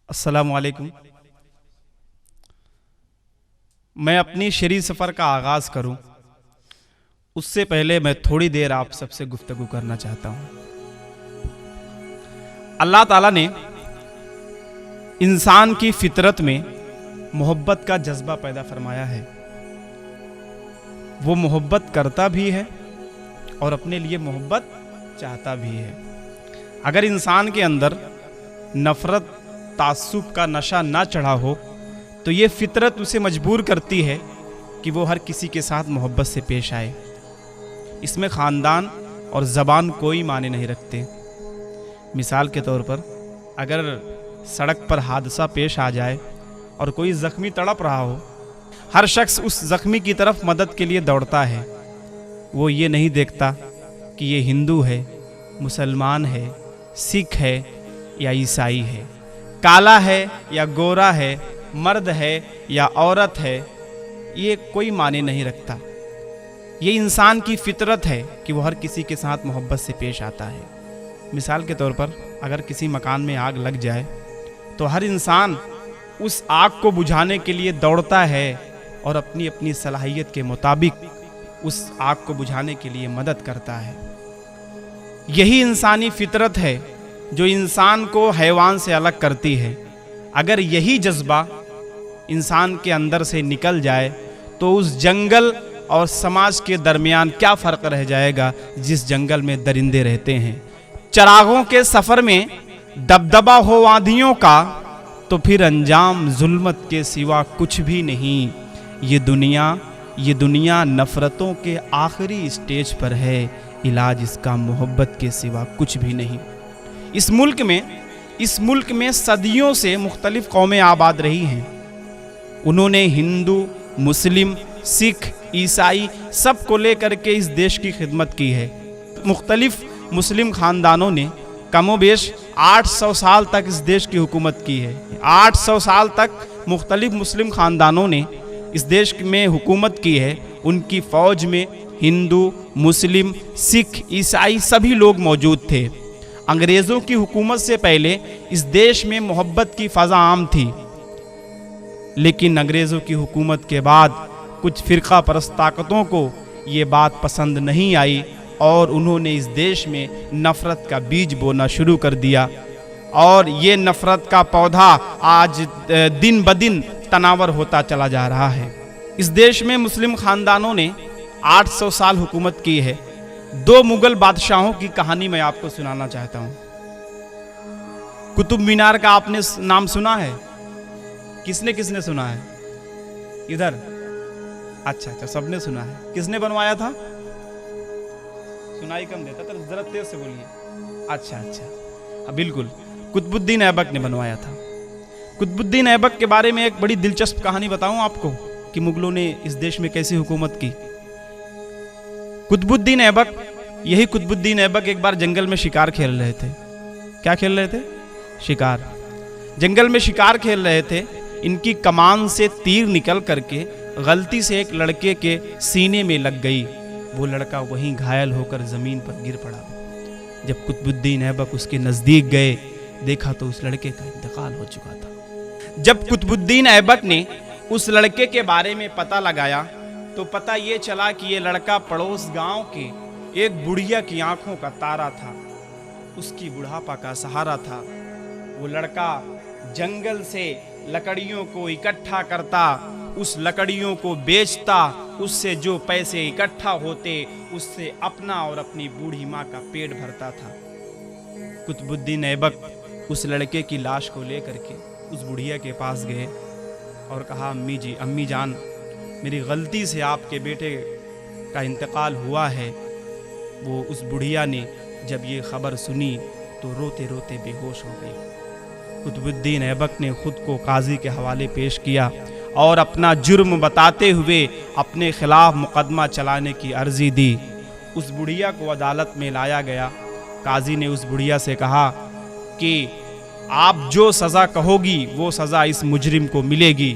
अस्सलामु अलैकुम। मैं अपनी शरीर सफ़र का आगाज़ करूं उससे पहले मैं थोड़ी देर आप सबसे गुफ्तगू करना चाहता हूं। अल्लाह ताला ने इंसान की फितरत में मोहब्बत का जज्बा पैदा फरमाया है। वो मोहब्बत करता भी है और अपने लिए मोहब्बत चाहता भी है। अगर इंसान के अंदर नफ़रत तासुब का नशा ना चढ़ा हो तो ये फितरत उसे मजबूर करती है कि वो हर किसी के साथ मोहब्बत से पेश आए। इसमें ख़ानदान और ज़बान कोई माने नहीं रखते। मिसाल के तौर पर अगर सड़क पर हादसा पेश आ जाए और कोई ज़ख्मी तड़प रहा हो, हर शख्स उस ज़ख्मी की तरफ मदद के लिए दौड़ता है। वो ये नहीं देखता कि ये हिंदू है, मुसलमान है, सिख है या ईसाई है, काला है या गोरा है, मर्द है या औरत है, ये कोई माने नहीं रखता। ये इंसान की फितरत है कि वो हर किसी के साथ मोहब्बत से पेश आता है। मिसाल के तौर पर अगर किसी मकान में आग लग जाए तो हर इंसान उस आग को बुझाने के लिए दौड़ता है और अपनी अपनी सलाहियत के मुताबिक उस आग को बुझाने के लिए मदद करता है। यही इंसानी फितरत है जो इंसान को हैवान से अलग करती है। अगर यही जज्बा इंसान के अंदर से निकल जाए तो उस जंगल और समाज के दरमियान क्या फ़र्क रह जाएगा जिस जंगल में दरिंदे रहते हैं। चरागों के सफ़र में दबदबा हो आंधियों का तो फिर अंजाम जुल्मत के सिवा कुछ भी नहीं। ये दुनिया नफ़रतों के आखिरी स्टेज पर है, इलाज इसका मोहब्बत के सिवा कुछ भी नहीं। इस मुल्क में सदियों से मुख्तलिफ कौमें आबाद रही हैं। उन्होंने हिंदू, मुस्लिम, सिख, ईसाई सब को लेकर के इस देश की खिदमत की है। मुख्तलिफ मुस्लिम ख़ानदानों ने कमोबेश 800 साल तक इस देश की हुकूमत की है। 800 साल तक मुख्तलिफ मुस्लिम ख़ानदानों ने इस देश में हुकूमत की है। उनकी फ़ौज में हिंदू, मुस्लिम, सिख, ईसाई सभी लोग मौजूद थे। अंग्रेज़ों की हुकूमत से पहले इस देश में मोहब्बत की फ़ज़ा आम थी, लेकिन अंग्रेज़ों की हुकूमत के बाद कुछ फ़िरक़ा परस्त ताकतों को ये बात पसंद नहीं आई और उन्होंने इस देश में नफ़रत का बीज बोना शुरू कर दिया और ये नफ़रत का पौधा आज दिन ब दिन तनावर होता चला जा रहा है। इस देश में मुस्लिम ख़ानदानों ने 800 साल हुकूमत की है। 2 मुग़ल बादशाहों की कहानी मैं आपको सुनाना चाहता हूँ। कुतुब मीनार का आपने नाम सुना है? किसने किसने सुना है? इधर अच्छा सबने सुना है। किसने बनवाया था? सुनाई कम देता तो जरा तेज से बोलिए। अच्छा बिल्कुल, कुतुबुद्दीन ऐबक ने बनवाया था। कुतुबुद्दीन ऐबक के बारे में एक बड़ी दिलचस्प कहानी बताऊं आपको कि मुगलों ने इस देश में कैसे हुकूमत की। कुतुबुद्दीन ऐबक एक बार जंगल में शिकार खेल रहे थे। क्या खेल रहे थे? शिकार। जंगल में शिकार खेल रहे थे। इनकी कमान से तीर निकल करके गलती से एक लड़के के सीने में लग गई। वो लड़का वहीं घायल होकर ज़मीन पर गिर पड़ा। जब कुतुबुद्दीन ऐबक उसके नज़दीक गए, देखा तो उस लड़के का इंतकाल हो चुका था। जब कुतुबुद्दीन ऐबक ने उस लड़के के बारे में पता लगाया तो पता ये चला कि ये लड़का पड़ोस गांव के एक बुढ़िया की आंखों का तारा था, उसकी बुढ़ापा का सहारा था। वो लड़का जंगल से लकड़ियों को इकट्ठा करता, उस लकड़ियों को बेचता, उससे जो पैसे इकट्ठा होते उससे अपना और अपनी बूढ़ी माँ का पेट भरता था। कुतुबुद्दीन ऐबक उस लड़के की लाश को लेकर के उस बुढ़िया के पास गए और कहा, अम्मी जान, मेरी गलती से आपके बेटे का इंतकाल हुआ है। वो उस बुढ़िया ने जब ये खबर सुनी तो रोते रोते बेहोश हो गई। कुतुबुद्दीन ऐबक ने खुद को काजी के हवाले पेश किया और अपना जुर्म बताते हुए अपने खिलाफ मुकदमा चलाने की अर्जी दी। उस बुढ़िया को अदालत में लाया गया। काजी ने उस बुढ़िया से कहा कि आप जो सज़ा कहोगी वो सज़ा इस मुजरिम को मिलेगी।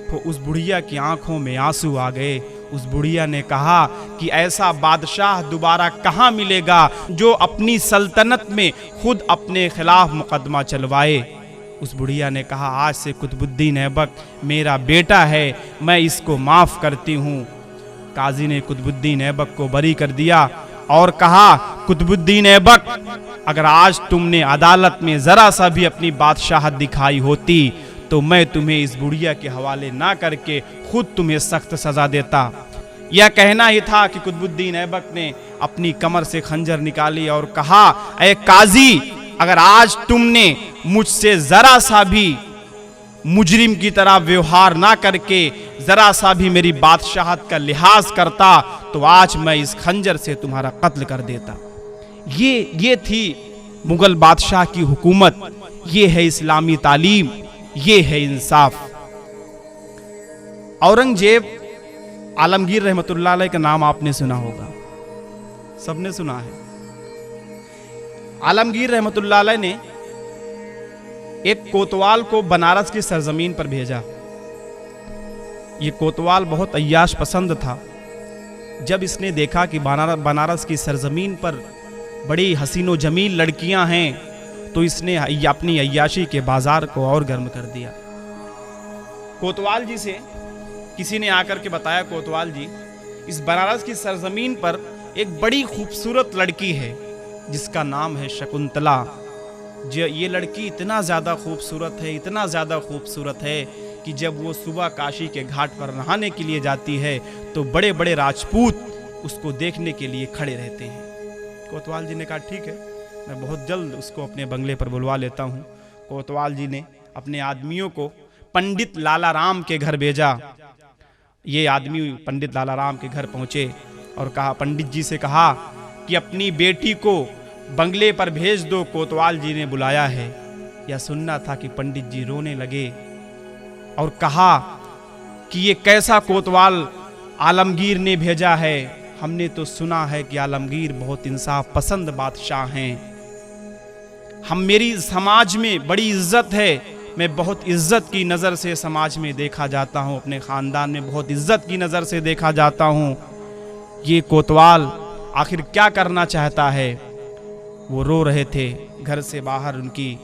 तो उस बुढ़िया की आंखों में आंसू आ गए। उस बुढ़िया ने कहा कि ऐसा बादशाह दोबारा कहाँ मिलेगा जो अपनी सल्तनत में खुद अपने खिलाफ मुकदमा चलवाए। उस बुढ़िया ने कहा, आज से कुतुबुद्दीन ऐबक मेरा बेटा है, मैं इसको माफ़ करती हूँ। काजी ने कुतुबुद्दीन ऐबक को बरी कर दिया और कहा, कुतुबुद्दीन ऐबक, अगर आज तुमने अदालत में ज़रा सा भी अपनी बादशाहत दिखाई होती तो मैं तुम्हें इस बुढ़िया के हवाले ना करके खुद तुम्हें सख्त सज़ा देता। यह कहना ही था कि कुतुबुद्दीन ऐबक ने अपनी कमर से खंजर निकाली और कहा, ऐ काजी, अगर आज तुमने मुझसे ज़रा सा भी मुजरिम की तरह व्यवहार ना करके ज़रा सा भी मेरी बादशाहत का लिहाज करता तो आज मैं इस खंजर से तुम्हारा कत्ल कर देता। ये थी मुगल बादशाह की हुकूमत, ये है इस्लामी तालीम, ये है इंसाफ। औरंगजेब आलमगीर रहमतुल्लाह अलैह का नाम आपने सुना होगा, सबने सुना है। आलमगीर रहमतुल्लाह अलैह ने एक कोतवाल को बनारस की सरजमीन पर भेजा। ये कोतवाल बहुत अय्याश पसंद था। जब इसने देखा कि बनारस की सरजमीन पर बड़ी हसीनो जमील लड़कियां हैं तो इसने अपनी अय्याशी के बाजार को और गर्म कर दिया। कोतवाल जी से किसी ने आकर के बताया, कोतवाल जी, इस बनारस की सरजमीन पर एक बड़ी खूबसूरत लड़की है जिसका नाम है शकुंतला। ये लड़की इतना ज़्यादा खूबसूरत है, इतना ज़्यादा खूबसूरत है कि जब वो सुबह काशी के घाट पर नहाने के लिए जाती है तो बड़े बड़े राजपूत उसको देखने के लिए खड़े रहते हैं। कोतवाल जी ने कहा, ठीक है, मैं बहुत जल्द उसको अपने बंगले पर बुलवा लेता हूँ। कोतवाल जी ने अपने आदमियों को पंडित लाला राम के घर भेजा। ये आदमी पंडित लाला राम के घर पहुँचे और कहा, पंडित जी से कहा कि अपनी बेटी को बंगले पर भेज दो, कोतवाल जी ने बुलाया है। यह सुनना था कि पंडित जी रोने लगे और कहा कि ये कैसा कोतवाल आलमगीर ने भेजा है, हमने तो सुना है कि आलमगीर बहुत इंसाफ पसंद बादशाह हैं। मेरी समाज में बड़ी इज्जत है, मैं बहुत इज्जत की नज़र से समाज में देखा जाता हूँ, अपने ख़ानदान में बहुत इज्जत की नज़र से देखा जाता हूँ। ये कोतवाल आखिर क्या करना चाहता है? वो रो रहे थे। घर से बाहर उनकी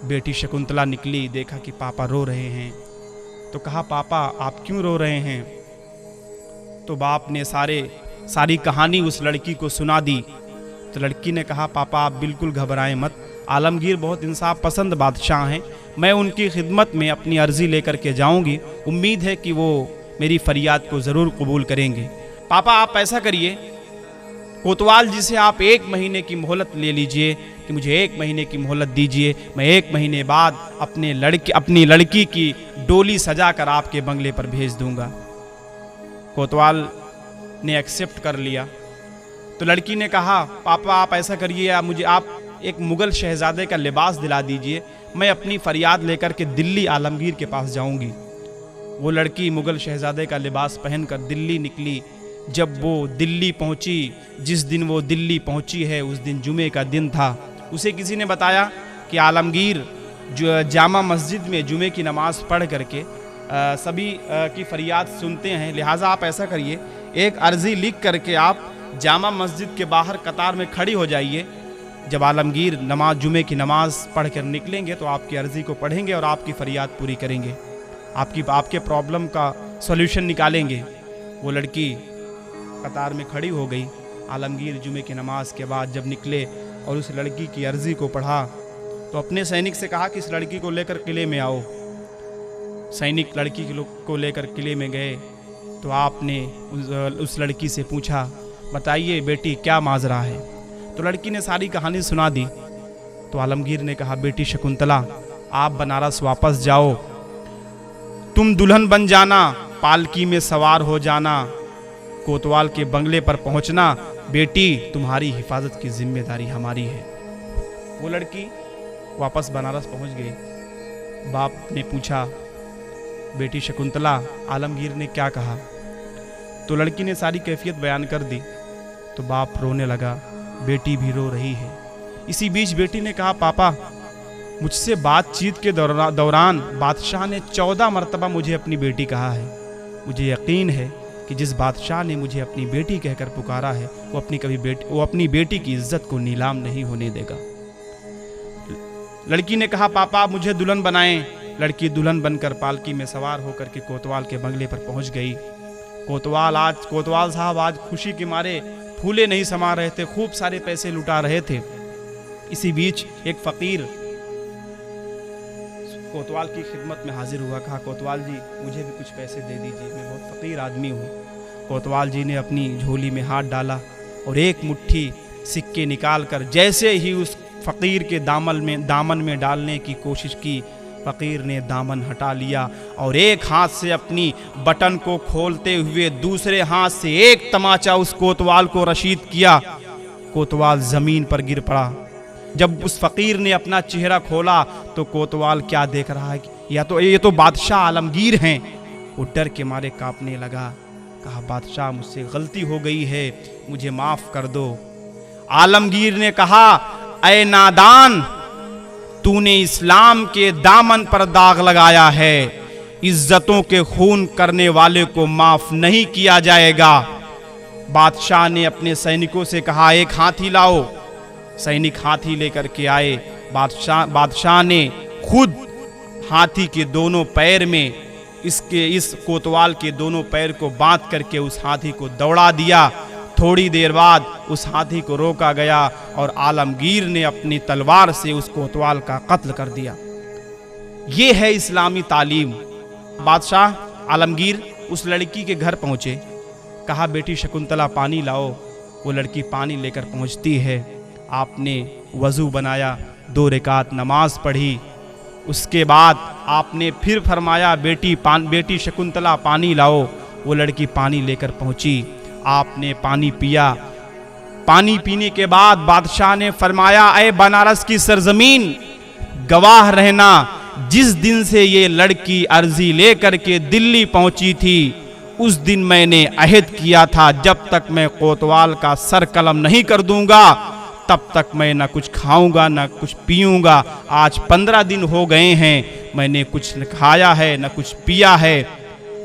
बेटी शकुंतला निकली, देखा कि पापा रो रहे हैं तो कहा, पापा आप क्यों रो रहे हैं? तो बाप ने सारी कहानी उस लड़की को सुना दी। तो लड़की ने कहा, पापा आप बिल्कुल घबराएं मत, आलमगीर बहुत इंसाफ पसंद बादशाह हैं, मैं उनकी खिदमत में अपनी अर्जी लेकर के जाऊंगी, उम्मीद है कि वो मेरी फरियाद को ज़रूर कबूल करेंगे। पापा आप ऐसा करिए, कोतवाल जी से आप 1 महीने की मोहलत ले लीजिए कि मुझे 1 महीने की मोहलत दीजिए, मैं 1 महीने बाद अपनी लड़की की डोली सजा कर आपके बंगले पर भेज दूंगा। कोतवाल ने एक्सेप्ट कर लिया। तो लड़की ने कहा, पापा आप ऐसा करिए, मुझे आप एक मुग़ल शहज़ादे का लिबास दिला दीजिए, मैं अपनी फ़रियाद लेकर के दिल्ली आलमगीर के पास जाऊंगी। वो लड़की मुग़ल शहज़ादे का लिबास पहनकर दिल्ली निकली। जब वो दिल्ली पहुंची, जिस दिन वो दिल्ली पहुंची है उस दिन जुमे का दिन था। उसे किसी ने बताया कि आलमगीर जो जामा मस्जिद में जुमे की नमाज़ पढ़ करके सभी की फरियाद सुनते हैं, लिहाजा आप ऐसा करिए, एक अर्ज़ी लिख करके आप जामा मस्जिद के बाहर कतार में खड़ी हो जाइए। जब आलमगीर जुमे की नमाज़ पढ़ कर निकलेंगे तो आपकी अर्ज़ी को पढ़ेंगे और आपकी फ़रियाद पूरी करेंगे, आपके प्रॉब्लम का सॉल्यूशन निकालेंगे। वो लड़की कतार में खड़ी हो गई। आलमगीर जुमे की नमाज के बाद जब निकले और उस लड़की की अर्जी को पढ़ा तो अपने सैनिक से कहा कि इस लड़की को लेकर किले में आओ। सैनिक लड़की को लेकर किले में गए तो आपने उस लड़की से पूछा, बताइए बेटी क्या माजरा है? तो लड़की ने सारी कहानी सुना दी। तो आलमगीर ने कहा, बेटी शकुंतला आप बनारस वापस जाओ, तुम दुल्हन बन जाना, पालकी में सवार हो जाना, कोतवाल के बंगले पर पहुंचना, बेटी तुम्हारी हिफाजत की जिम्मेदारी हमारी है। वो लड़की वापस बनारस पहुंच गई। बाप ने पूछा, बेटी शकुंतला आलमगीर ने क्या कहा? तो लड़की ने सारी कैफियत बयान कर दी। तो बाप रोने लगा, बेटी भी रो रही है। इसी बीच बेटी ने कहा, पापा मुझसे बातचीत के दौरान बादशाह ने 14 मरतबा मुझे अपनी बेटी कहा है। मुझे यकीन है कि जिस बादशाह ने मुझे अपनी बेटी कहकर पुकारा है वो अपनी बेटी की इज्जत को नीलाम नहीं होने देगा। लड़की ने कहा पापा मुझे दुल्हन बनाएं। लड़की दुल्हन बनकर पालकी में सवार होकर के कोतवाल के बंगले पर पहुंच गई। कोतवाल साहब आज खुशी के मारे फूले नहीं समा रहे थे, खूब सारे पैसे लुटा रहे थे। इसी बीच एक फकीर कोतवाल की खिदमत में हाजिर हुआ। कहा कोतवाल जी मुझे भी कुछ पैसे दे दीजिए, मैं बहुत फकीर आदमी हूँ। कोतवाल जी ने अपनी झोली में हाथ डाला और एक मुट्ठी सिक्के निकाल कर जैसे ही उस फकीर के दामन में डालने की कोशिश की, फकीर ने दामन हटा लिया और एक हाथ से अपनी बटन को खोलते हुए दूसरे हाथ से एक तमाचा उस कोतवाल को रशीद किया। कोतवाल जमीन पर गिर पड़ा। जब उस फकीर ने अपना चेहरा खोला तो कोतवाल क्या देख रहा है, ये तो बादशाह आलमगीर हैं। वो डर के मारे कांपने लगा। कहा बादशाह मुझसे गलती हो गई है, मुझे माफ कर दो। आलमगीर ने कहा ऐ नादान, तूने इस्लाम के दामन पर दाग लगाया है, इज्जतों के खून करने वाले को माफ नहीं किया जाएगा। बादशाह ने अपने सैनिकों से कहा एक हाथी लाओ। सैनिक हाथी लेकर के आए। बादशाह ने खुद हाथी के दोनों पैर में इस कोतवाल के दोनों पैर को बांध करके उस हाथी को दौड़ा दिया। थोड़ी देर बाद उस हाथी को रोका गया और आलमगीर ने अपनी तलवार से उस कोतवाल का कत्ल कर दिया। ये है इस्लामी तालीम। बादशाह आलमगीर उस लड़की के घर पहुंचे। कहा बेटी शकुंतला पानी लाओ। वो लड़की पानी लेकर पहुंचती है। आपने वज़ू बनाया, 2 रकात नमाज पढ़ी। उसके बाद आपने फिर फरमाया बेटी शकुंतला पानी लाओ। वो लड़की पानी लेकर पहुंची। आपने पानी पिया। पानी पीने के बाद बादशाह ने फरमाया ऐ बनारस की सरजमीन, गवाह रहना, जिस दिन से ये लड़की अर्जी लेकर के दिल्ली पहुंची थी उस दिन मैंने अहद किया था जब तक मैं कोतवाल का सर कलम नहीं कर दूंगा तब तक मैं ना कुछ खाऊंगा ना कुछ पीऊंगा। आज 15 दिन हो गए हैं, मैंने कुछ न खाया है न कुछ पिया है।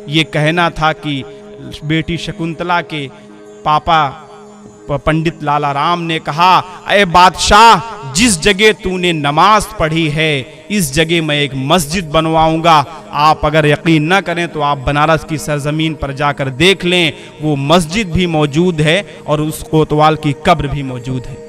ये कहना था कि बेटी शकुंतला के पापा पंडित लाला राम ने कहा अरे बादशाह, जिस जगह तूने नमाज पढ़ी है इस जगह मैं एक मस्जिद बनवाऊंगा। आप अगर यकीन न करें तो आप बनारस की सरजमीन पर जाकर देख लें, वो मस्जिद भी मौजूद है और उस कोतवाल की कब्र भी मौजूद है।